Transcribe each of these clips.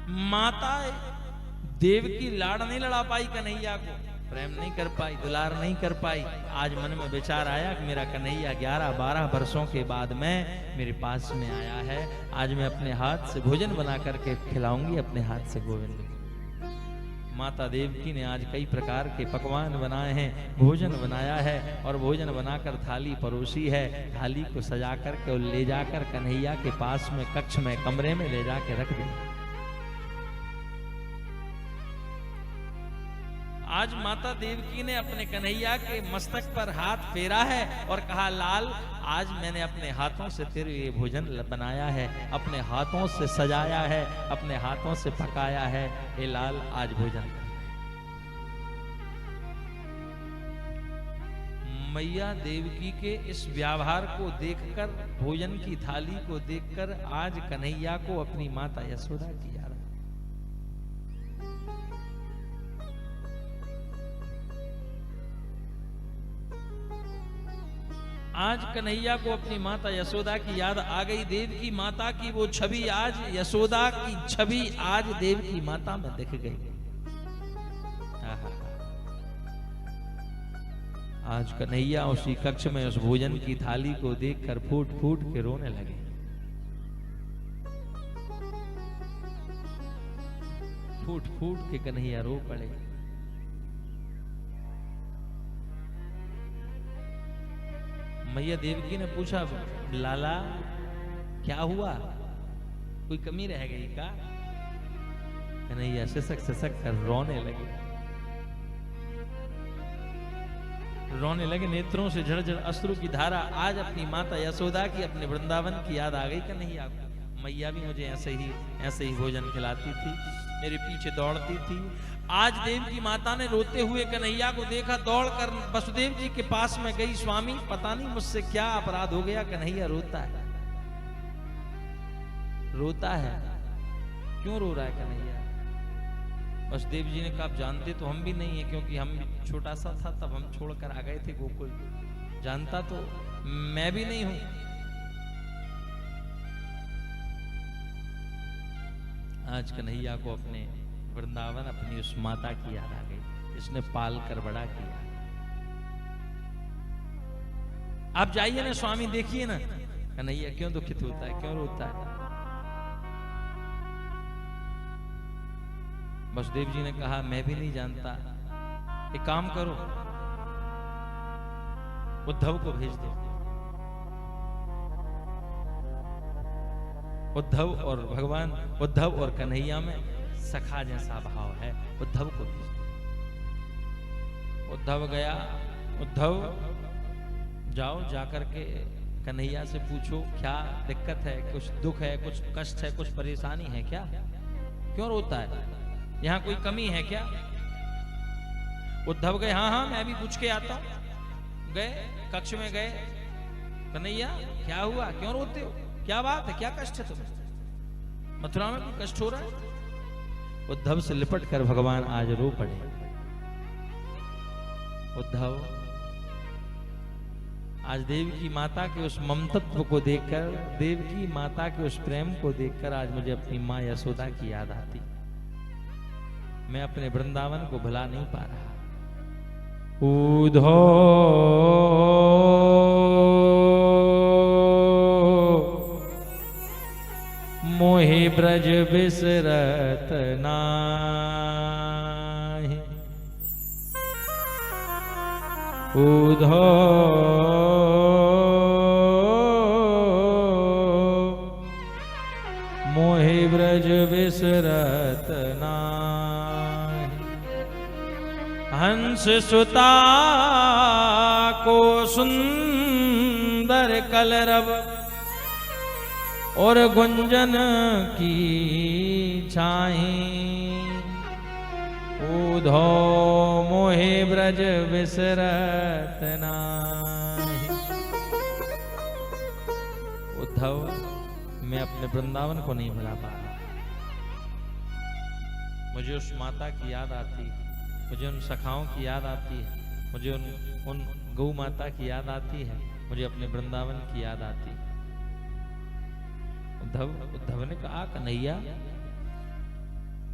माता देवकी लाड़ नहीं लड़ा पाई कन्हैया को, प्रेम नहीं कर पाई, दुलार नहीं कर पाई। आज मन में विचार आया कि मेरा कन्हैया 11-12 वर्षों के बाद में मेरे पास में आया है, आज मैं अपने हाथ से भोजन बना करके खिलाऊंगी अपने हाथ से गोविंद को। माता देवकी ने आज कई प्रकार के पकवान बनाए हैं, भोजन बनाया है और भोजन बनाकर थाली परोसी है। थाली को सजा करके और ले जाकर कन्हैया के पास में कक्ष में कमरे में ले जाके रख दी। आज माता देवकी ने अपने कन्हैया के मस्तक पर हाथ फेरा है और कहा, लाल आज मैंने अपने हाथों से तेरे लिए भोजन बनाया है, अपने हाथों से सजाया है, अपने हाथों से पकाया है। हे लाल आज भोजन कर। मैया देवकी के इस व्यवहार को देखकर, भोजन की थाली को देखकर आज कन्हैया को अपनी माता यशोदा की याद। आज कन्हैया को अपनी माता यशोदा की याद आ गई। देवकी माता की वो छवि आज, यशोदा की छवि आज देवकी माता में दिख गई। आज कन्हैया उसी कक्ष में उस भोजन की थाली को देखकर फूट फूट के रोने लगे। फूट फूट के कन्हैया रो पड़े। मैया देवकी ने पूछा, लाला क्या हुआ, कोई कमी रह गई का? कन्हैया सिसक सिसक कर रोने लगे। रोने लगे, नेत्रों से झरझर अश्रु की धारा। आज अपनी माता यशोदा की, अपने वृंदावन की याद आ गई कन्हैया को। मैया भी मुझे ऐसे ही भोजन खिलाती थी, मेरे पीछे दौड़ती थी। आज देवकी माता ने रोते हुए कन्हैया को देखा, दौड़कर वसुदेव जी के पास में गई। स्वामी पता नहीं मुझसे क्या अपराध हो गया, कन्हैया रोता है, रोता है, क्यों रो रहा है कन्हैया? वसुदेव जी ने कहा, आप जानते तो हम भी नहीं है, क्योंकि हम छोटा सा था तब हम छोड़कर आ गए थे गोकुल, जानता तो मैं भी नहीं हूं। आज कन्हैया को अपने वृंदावन, अपनी उस माता की याद आ गई, इसने पाल कर बड़ा किया। आप जाइए ना स्वामी, देखिए ना कन्हैया क्यों दुखित होता है, क्यों रोता है। वसुदेव जी ने कहा, मैं भी नहीं जानता, एक काम करो, उद्धव को भेज दो। उद्धव और भगवान, उद्धव और कन्हैया में सखा जैसा भाव है, उद्धव को भेज दो। उद्धव गया। उद्धव जाओ, जाकर के कन्हैया से पूछो क्या दिक्कत है, कुछ दुख है, कुछ कष्ट है, कुछ परेशानी है क्या, क्यों रोता है, यहाँ कोई कमी है क्या? उद्धव गए, हाँ हाँ मैं भी पूछ के आता हूं। गए, कक्ष में गए, कन्हैया क्या हुआ, क्यों रोते हो, क्या बात है, क्या कष्ट है तुम्हें, मथुरा में कोई कष्ट हो रहा है? उद्धव से लिपट कर भगवान आज रो पड़े। उद्धव आज देवकी माता के उस ममतत्व को देखकर, देवकी माता के उस प्रेम को देखकर आज मुझे अपनी माँ यशोदा की याद आती। मैं अपने वृंदावन को भुला नहीं पा रहा। उद्धव मोहि ब्रज बिसरत नाहि, उद्धव मोहि ब्रज बिसरत नाहि। हंस सुता को सुंदर कलरव और गुंजन की छाई, उद्धव मोहि ब्रज बिसरत नाहि। उद्धव मैं अपने वृंदावन को नहीं भुला पा रहा। मुझे उस माता की याद आती, मुझे उन सखाओं की याद आती है, मुझे उन गौ माता की याद आती है, मुझे अपने वृंदावन की याद आती है। उद्धव ने कहा, कन्हैया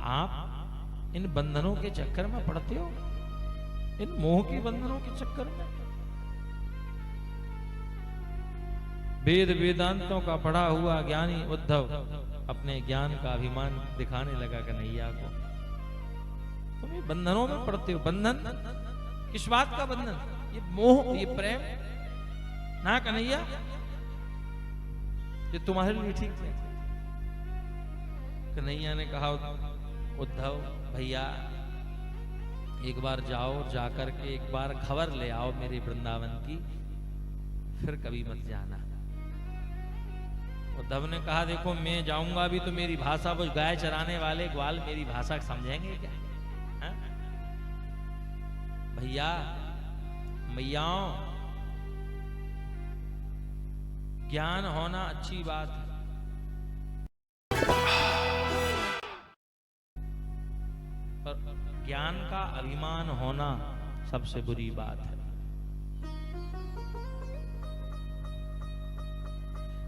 आप इन बंधनों के चक्कर में पड़ते हो, इन मोह के बंधनों के चक्कर में। वेद वेदांतों का पढ़ा हुआ ज्ञानी उद्धव अपने ज्ञान का अभिमान दिखाने लगा कन्हैया को। तुम ये बंधनों में पड़ते हो। बंधन किस बात का बंधन? ये मोह, ये प्रेम ना कन्हैया, ये तुम्हारे लिए ठीक है। कन्हैया ने कहा उद्धव भैया एक बार जाओ, जाकर के एक बार खबर ले आओ मेरे वृंदावन की, फिर कभी मत जाना। उद्धव ने कहा देखो मैं जाऊंगा भी तो मेरी भाषा, वो गाय चराने वाले ग्वाल मेरी भाषा समझेंगे क्या? हा? भैया मैयाओं, ज्ञान होना अच्छी बात है, पर ज्ञान का अभिमान होना सबसे बुरी बात है।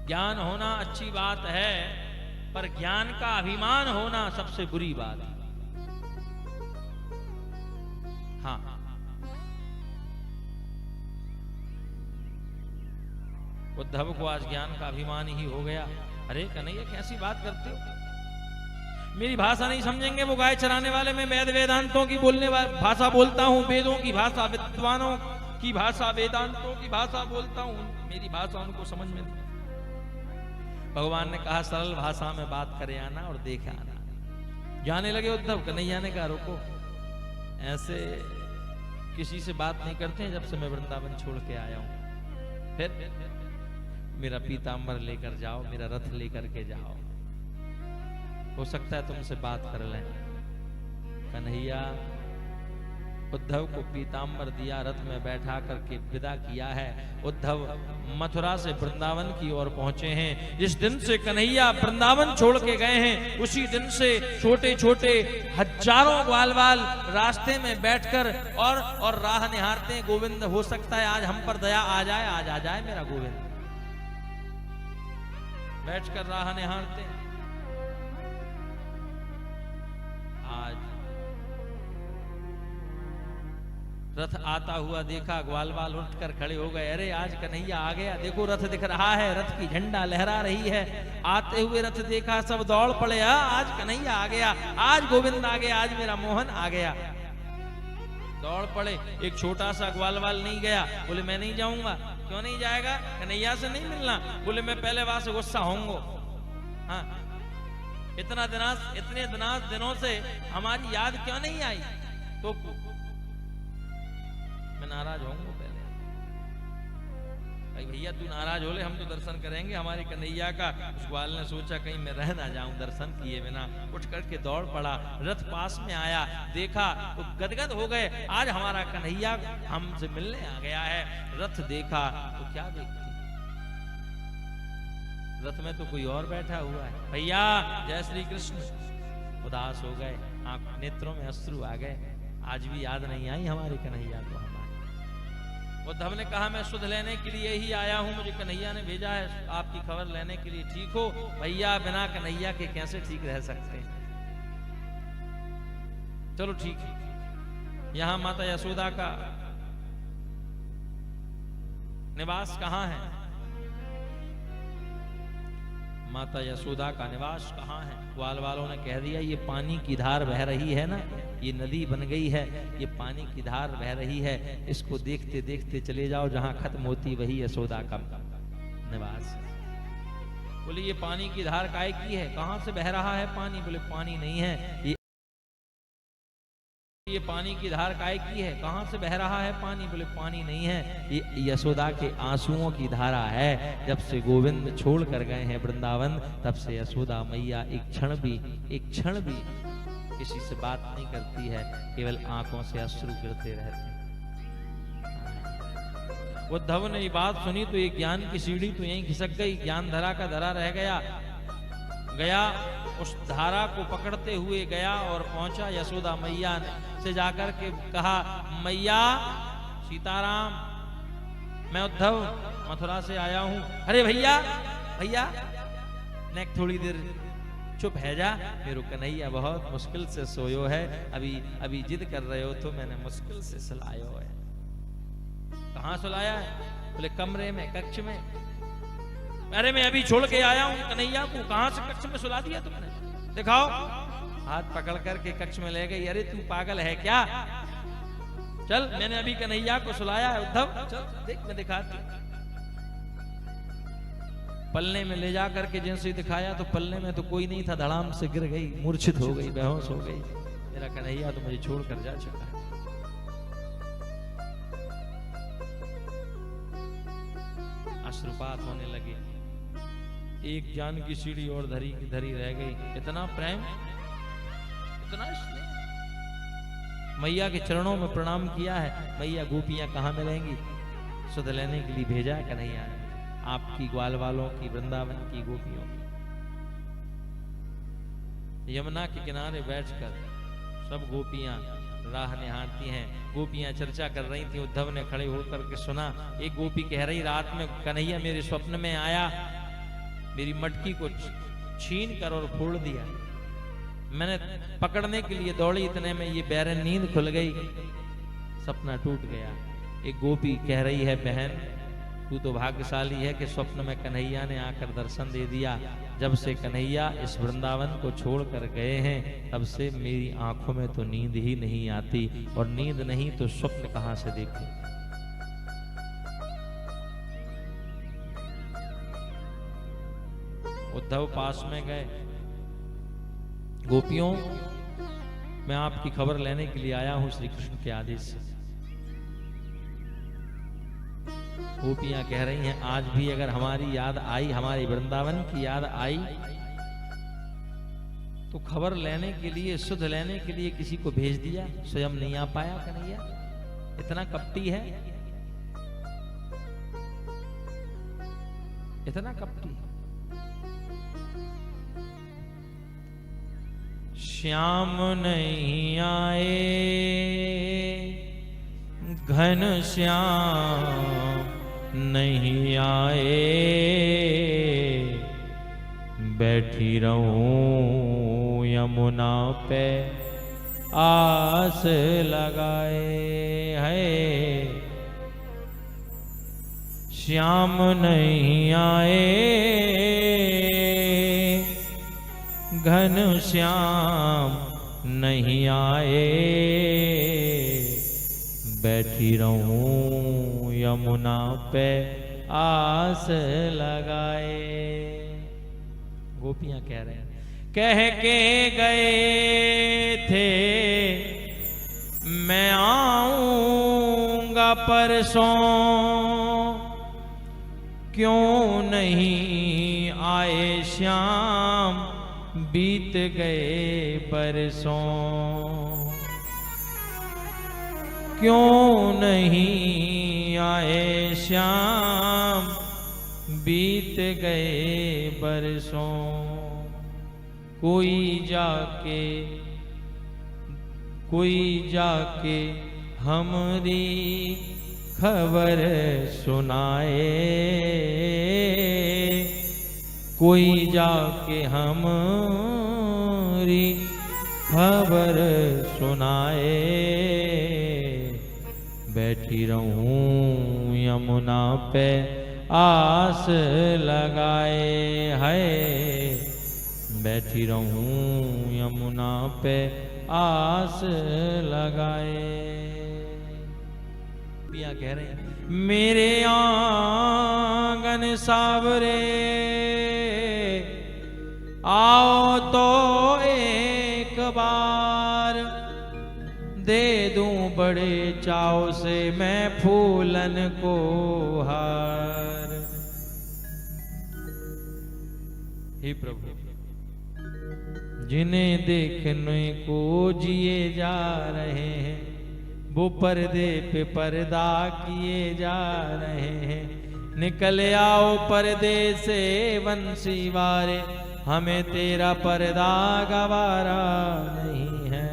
ज्ञान होना अच्छी बात है, पर ज्ञान का अभिमान होना सबसे बुरी बात है। हाँ, उद्धव को आज ज्ञान का अभिमान ही हो गया। अरे कन्हैया कैसी बात करते हो, मेरी भाषा नहीं समझेंगे वो गाय चराने वाले। मैं वेद वेदांतों की बोलने वाली भाषा बोलता हूँ, वेदों की भाषा, विद्वानों की भाषा, वेदांतों की भाषा बोलता हूँ, मेरी भाषा उनको समझ में नहीं। भगवान ने कहा सरल भाषा में बात करे आना और देखे आना। जाने लगे उद्धव। कन्हैया ने कहा रुको, ऐसे किसी से बात नहीं करते हैं जब से मैं वृंदावन छोड़ के आया हूं। फिर मेरा पीताम्बर लेकर जाओ, मेरा रथ लेकर के जाओ, हो सकता है तुमसे बात कर लें। कन्हैया उद्धव को पीताम्बर दिया, रथ में बैठा करके विदा किया है। उद्धव मथुरा से वृंदावन की ओर पहुंचे हैं। जिस दिन से कन्हैया वृंदावन छोड़ के गए हैं, उसी दिन से छोटे छोटे हजारों ग्वालवाल रास्ते में बैठकर और राह निहारते हैं। गोविंद हो सकता है आज हम पर दया आ जाए, आज आ जाए मेरा गोविंद। बैठकर राह निहारते हैं। आज रथ आता हुआ देखा, ग्वालवाल उठकर खड़े हो गए। अरे आज कन्हैया आ गया, देखो रथ दिख रहा है, रथ की झंडा लहरा रही है। आते हुए रथ देखा, सब दौड़ पड़े। आज कन्हैया आ गया, आज गोविंद आ गया, आज मेरा मोहन आ गया। दौड़ पड़े। एक छोटा सा ग्वालवाल नहीं गया, बोले मैं नहीं जाऊंगा। क्यों नहीं जाएगा? कन्हैया से नहीं मिलना? बोले मैं पहले वहां से गुस्सा होऊंगा। हाँ, इतने दिनों से हमारी याद क्यों नहीं आई? तो मैं नाराज होऊंगा पहले। भाई भैया तू नाराज हो ले, हम तो दर्शन करेंगे हमारे कन्हैया का। उस ग्वाल ने सोचा कहीं मैं रह ना जाऊं दर्शन किए बिना। उठ करके दौड़ पड़ा, रथ पास में आया, देखा तो गदगद हो गए। आज हमारा कन्हैया हमसे मिलने आ गया है। रथ देखा तो क्या देखती, रथ में तो कोई और बैठा हुआ है। भैया जय श्री कृष्ण। उदास हो गए, आंख नेत्रों में अश्रु आ गए। आज भी याद नहीं आई हमारे कन्हैया को। उद्धव ने कहा मैं सुध लेने के लिए ही आया हूं, मुझे कन्हैया ने भेजा है आपकी खबर लेने के लिए। ठीक हो? भैया बिना कन्हैया के कैसे ठीक रह सकते हैं? चलो ठीक है। यहां माता यशोदा का निवास कहां है? माता यशोदा का निवास कहां है? ग्वाल वालों ने कह दिया ये पानी की धार बह रही है ना, ये नदी बन गई है, ये पानी की धार बह रही है, इसको देखते देखते चले जाओ, जहां खत्म होती वही यशोदा का निवास। बोले ये पानी की धार काय की है? कहां से बह रहा है पानी? बोले पानी नहीं है, ये पानी की धार काय की है? कहां से बह रहा है पानी? बोले पानी नहीं है, ये यशोदा के आंसुओं की धारा है। जब से गोविंद छोड़ कर गए हैं वृंदावन, तब से यशोदा मैया एक क्षण भी किसी से बात नहीं करती है, केवल आंखों से अश्रु गिरते रहते हैं। उद्धव ने ये बात सुनी तो ये ज्ञान की सीढ़ी तो यहीं खिसक गई, ज्ञान धरा का धरा रह गया। उस धारा को पकड़ते हुए गया और पहुंचा यशोदा मैया से जाकर के कहा मैया सीताराम, मैं उद्धव मथुरा से आया हूं। अरे भैया भैया, ने थोड़ी देर चुप है जा, मेरू कन्हैया बहुत मुश्किल से सोयो है, अभी अभी जिद कर रहे हो तो मैंने मुश्किल से सुलायो है। कहाँ सुलाया है? बोले कमरे में, कक्ष में। अरे मैं अभी छोड़ के आया हूँ कन्हैया को। कहाँ से कक्ष में सुला दिया तुमने? दिखाओ। हाथ पकड़ करके कक्ष में ले गई। अरे तू पागल है क्या? चल, मैंने अभी कन्हैया को सुलाया है उद्धव, चल देख मैं दिखाती। पलने में ले जा करके जैसे ही दिखाया तो पलने में तो कोई नहीं था, धड़ाम से गिर गई, मूर्छित हो गई, बेहोश हो गई। मेरा कन्हैया तो मुझे छोड़कर जा चुका है। अश्रुपात होने लगे। एक जान की सीढ़ी और धरी धरी रह गई। इतना प्रेम, इतना स्नेह। मैया के चरणों में प्रणाम किया है। मैया गोपियां कहाँ मिलेंगी? सुध लेने के लिए भेजा है कन्हैया ने, आपकी ग्वाल वालों की, वृंदावन की गोपियों की। यमुना के किनारे बैठकर सब गोपियां राह निहारती हैं। गोपियां चर्चा कर रही थी। उद्धव ने खड़े होकर के सुना। एक गोपी कह रही, रात में कन्हैया मेरे स्वप्न में आया, मेरी मटकी को छीन कर और फोड़ दिया। मैंने पकड़ने के लिए दौड़ी, इतने में ये बैरन नींद खुल गई, सपना टूट गया। एक गोपी कह रही है, बहन तू तो भाग्यशाली है कि स्वप्न में कन्हैया ने आकर दर्शन दे दिया। जब से कन्हैया इस वृंदावन को छोड़कर गए हैं, तब से मेरी आंखों में तो नींद ही नहीं आती, और नींद नहीं तो स्वप्न कहां से देखूं। उद्धव पास में गए। गोपियों, मैं आपकी खबर लेने के लिए आया हूं श्री कृष्ण के आदेश से। गोपियां कह रही हैं, आज भी अगर हमारी याद आई, हमारी वृंदावन की याद आई, तो खबर लेने के लिए, सुध लेने के लिए किसी को भेज दिया, स्वयं नहीं आ पाया कन्हैया। इतना कपटी है, इतना कपटी। श्याम नहीं आए, घन श्याम नहीं आए, बैठी रहूं यमुना पे आस लगाए है। श्याम नहीं आए, घन श्याम नहीं आए, बैठी रहूं यमुना पे आस लगाए। गोपियां कह रहे हैं, कह के गए थे मैं आऊंगा परसों, क्यों नहीं आए श्याम, बीत गए बरसों। क्यों नहीं आए श्याम, बीत गए बरसों। कोई जाके हमारी खबर सुनाए, कोई जाके हमारी खबर सुनाए, बैठी रहूं यमुना पे आस लगाए है, बैठी रहूं यमुना पे आस लगाए। पिया कह रहे हैं, मेरे आंगन सावरे आओ तो एक बार, दे दूं बड़े चाव से मैं फूलन को हार। हे प्रभु, जिन्हें देखने को जिए जा रहे हैं, वो पर्दे पे पर्दा किए जा रहे हैं। निकल आओ पर्दे से वंशी वारे, हमें तेरा पर्दा गवारा नहीं है।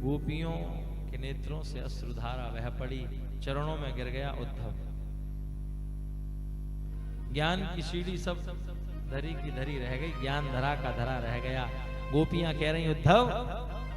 गोपियों के नेत्रों से अश्रुधारा बह पड़ी, चरणों में गिर गया उद्धव। ज्ञान की सीढ़ी सब धरी की धरी रह गई, ज्ञान धरा का धरा रह गया। गोपियां कह रही उद्धव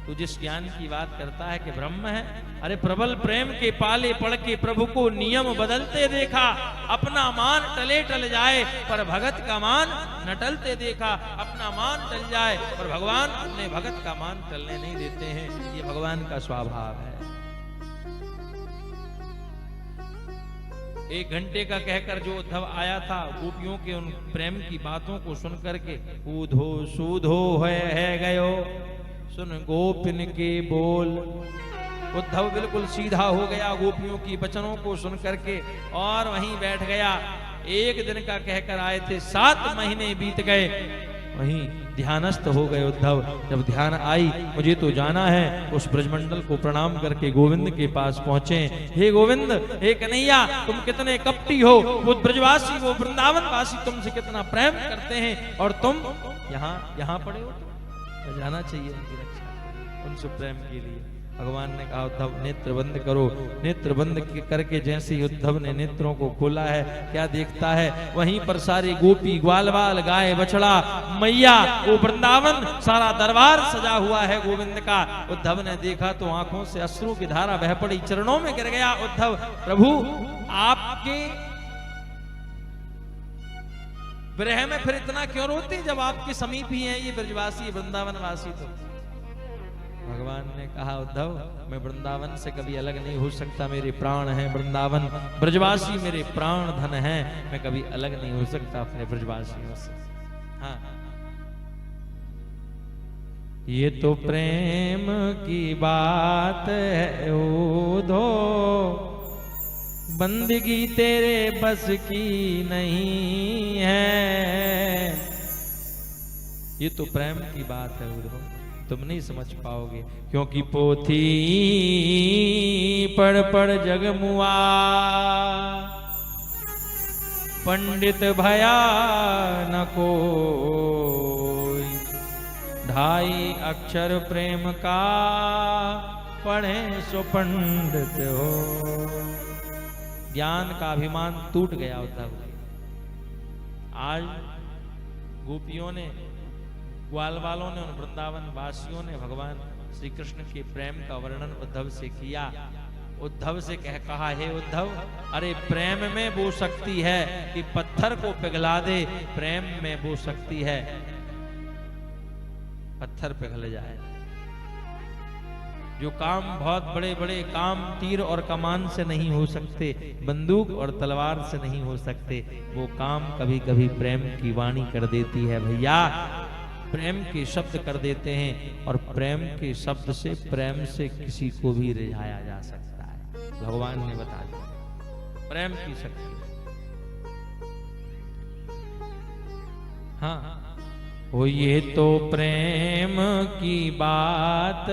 तू जिस ज्ञान की बात करता है कि ब्रह्म है, अरे प्रबल प्रेम के पाले पड़ के प्रभु को नियम बदलते देखा। अपना मान टले टल जाए पर भगत का मान न टलते देखा। अपना मान टल जाए पर भगवान अपने भगत का मान टलने नहीं देते हैं, ये भगवान का स्वभाव है। 1 घंटे का कहकर जो उद्धव आया था, गोपियों के उन प्रेम की बातों को सुन करके ऊधो सूधो है गयो सुन गोपिन के बोल। उद्धव बिल्कुल सीधा हो गया गोपियों की वचनों को सुन करके और वहीं बैठ गया। 1 दिन का कहकर आए थे, 7 महीने बीत गए, वहीं ध्यानस्थ हो गए उद्धव। जब ध्यान आई मुझे तो जाना है, उस ब्रजमंडल को प्रणाम करके गोविंद के पास पहुंचे। हे गोविंद, हे कन्हैया, तुम कितने कपटी हो, वो ब्रजवासी वो वृंदावनवासी तुमसे कितना प्रेम करते हैं और तुम यहाँ पड़े हो। तो जाना चाहिए उनकी रक्षा, उनसे प्रेम के लिए। भगवान ने कहा उद्धव नेत्र बंद करो। नेत्र बंद करके जैसे ही उद्धव ने नेत्रों को खोला है, क्या देखता है, वहीं पर सारी गोपी ग्वाल बाल गाय बछड़ा मैया वो वृंदावन सारा दरबार सजा हुआ है गोविंद का। उद्धव ने देखा तो आंखों से अश्रु की धारा बह पड़ी, चरणों में गिर गया। उद्धव प्रभु आपके विरह में फिर इतना क्यों रोते जब आपके समीप ही हैं ये ब्रजवासी वृंदावनवासी। तो भगवान ने कहा उद्धव मैं वृंदावन से कभी अलग नहीं हो सकता, मेरे प्राण हैं वृंदावन, ब्रजवासी मेरे प्राण धन हैं, मैं कभी अलग नहीं हो सकता अपने ब्रजवासियों से। हाँ, ये तो प्रेम की बात है उद्धव, बंदगी तेरे बस की नहीं है। ये तो प्रेम की बात है उद्धव, तुम नहीं समझ पाओगे, क्योंकि पोथी पढ़ पढ़ जगमुआ, पंडित भया न कोई, 2.5 अक्षर प्रेम का पढ़े सो पंडित हो। ज्ञान का अभिमान टूट गया उद्धव। आज गोपियों ने ग्वाल वालों ने उन वृंदावन वासियों ने भगवान श्री कृष्ण के प्रेम का वर्णन उद्धव से किया। उद्धव से कहा हे उद्धव, अरे प्रेम में वो शक्ति है कि पत्थर को पिघला दे, प्रेम में वो शक्ति है पत्थर पिघल जाए। जो काम बहुत बड़े बड़े काम तीर और कमान से नहीं हो सकते, बंदूक और तलवार से नहीं हो सकते, वो काम कभी कभी प्रेम की वाणी कर देती है भैया। प्रेम के शब्द कर देते हैं और प्रेम के शब्द से प्रेम से किसी को भी रिझाया जा सकता है। भगवान ने बता दिया प्रेम की शक्ति। हाँ, वो ये तो प्रेम की बात